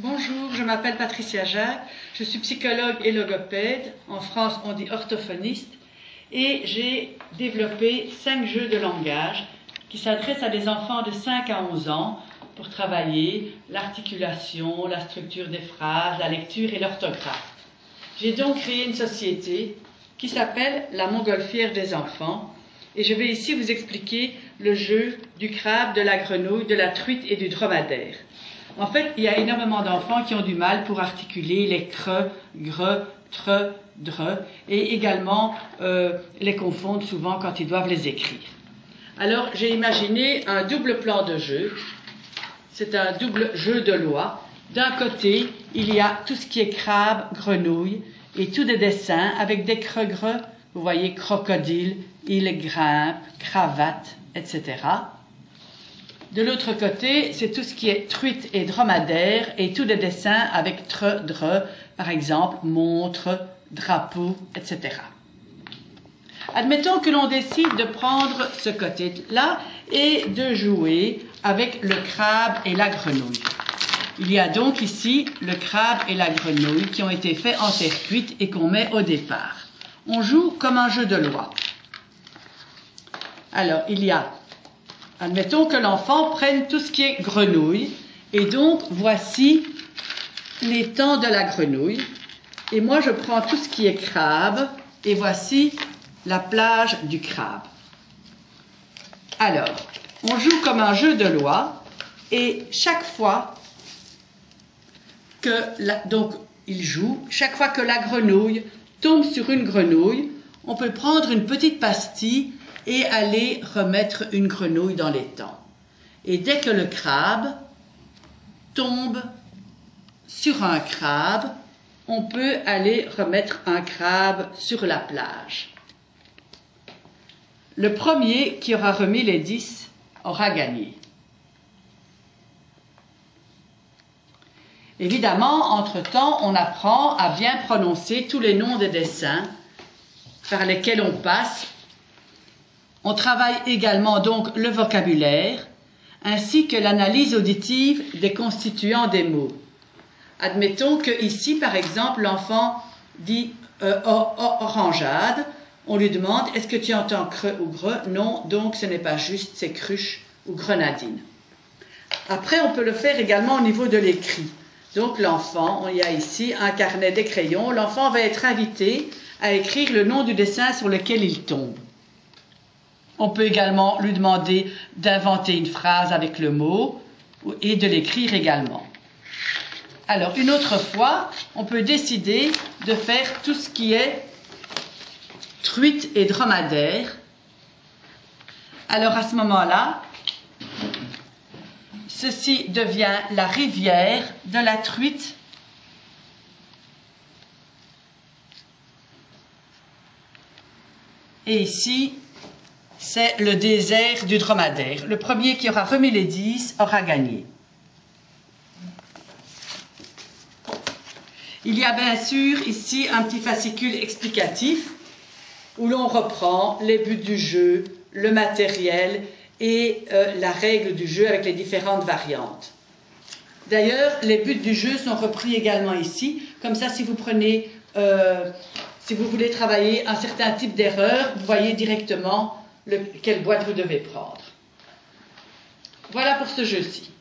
Bonjour, je m'appelle Patricia Jacques, je suis psychologue et logopède, en France on dit orthophoniste, et j'ai développé 5 jeux de langage qui s'adressent à des enfants de 5 à 11 ans pour travailler l'articulation, la structure des phrases, la lecture et l'orthographe. J'ai donc créé une société qui s'appelle la Montgolfière des enfants, et je vais ici vous expliquer le jeu du crabe, de la grenouille, de la truite et du dromadaire. En fait, il y a énormément d'enfants qui ont du mal pour articuler les cre, gre, tre, dre, et également les confondent souvent quand ils doivent les écrire. Alors, j'ai imaginé un double plan de jeu. C'est un double jeu de loi. D'un côté, il y a tout ce qui est crabe, grenouille, et tous des dessins avec des cre-gre, vous voyez, crocodile, il grimpe, cravate, etc. De l'autre côté, c'est tout ce qui est truite et dromadaire et tous des dessins avec tre, dre, par exemple, montre, drapeau, etc. Admettons que l'on décide de prendre ce côté-là et de jouer avec le crabe et la grenouille. Il y a donc ici le crabe et la grenouille qui ont été faits en terre cuite et qu'on met au départ. On joue comme un jeu de loi. Alors, admettons que l'enfant prenne tout ce qui est grenouille, et donc voici l'étang de la grenouille, et moi je prends tout ce qui est crabe, et voici la plage du crabe. Alors, on joue comme un jeu de loi, et chaque fois que, chaque fois que la grenouille tombe sur une grenouille, on peut prendre une petite pastille et aller remettre une grenouille dans l'étang. Et dès que le crabe tombe sur un crabe, on peut aller remettre un crabe sur la plage. Le premier qui aura remis les 10 aura gagné. Évidemment, entre-temps, on apprend à bien prononcer tous les noms des dessins par lesquels on passe. On travaille également donc le vocabulaire, ainsi que l'analyse auditive des constituants des mots. Admettons que ici, par exemple, l'enfant dit orangeade. On lui demande, est-ce que tu entends cre ou gre? Non, donc ce n'est pas juste, c'est cruche ou grenadine. Après, on peut le faire également au niveau de l'écrit. Donc l'enfant, il y a ici un carnet des crayons. L'enfant va être invité à écrire le nom du dessin sur lequel il tombe. On peut également lui demander d'inventer une phrase avec le mot et de l'écrire également. Alors, une autre fois, on peut décider de faire tout ce qui est truite et dromadaire. Alors, à ce moment-là, ceci devient la rivière de la truite et ici, c'est le désert du dromadaire. Le premier qui aura remis les 10 aura gagné. Il y a bien sûr ici un petit fascicule explicatif où l'on reprend les buts du jeu, le matériel et la règle du jeu avec les différentes variantes. D'ailleurs, les buts du jeu sont repris également ici. Comme ça, si vous prenez, si vous voulez travailler un certain type d'erreur, vous voyez directement quelle boîte vous devez prendre. Voilà pour ce jeu-ci.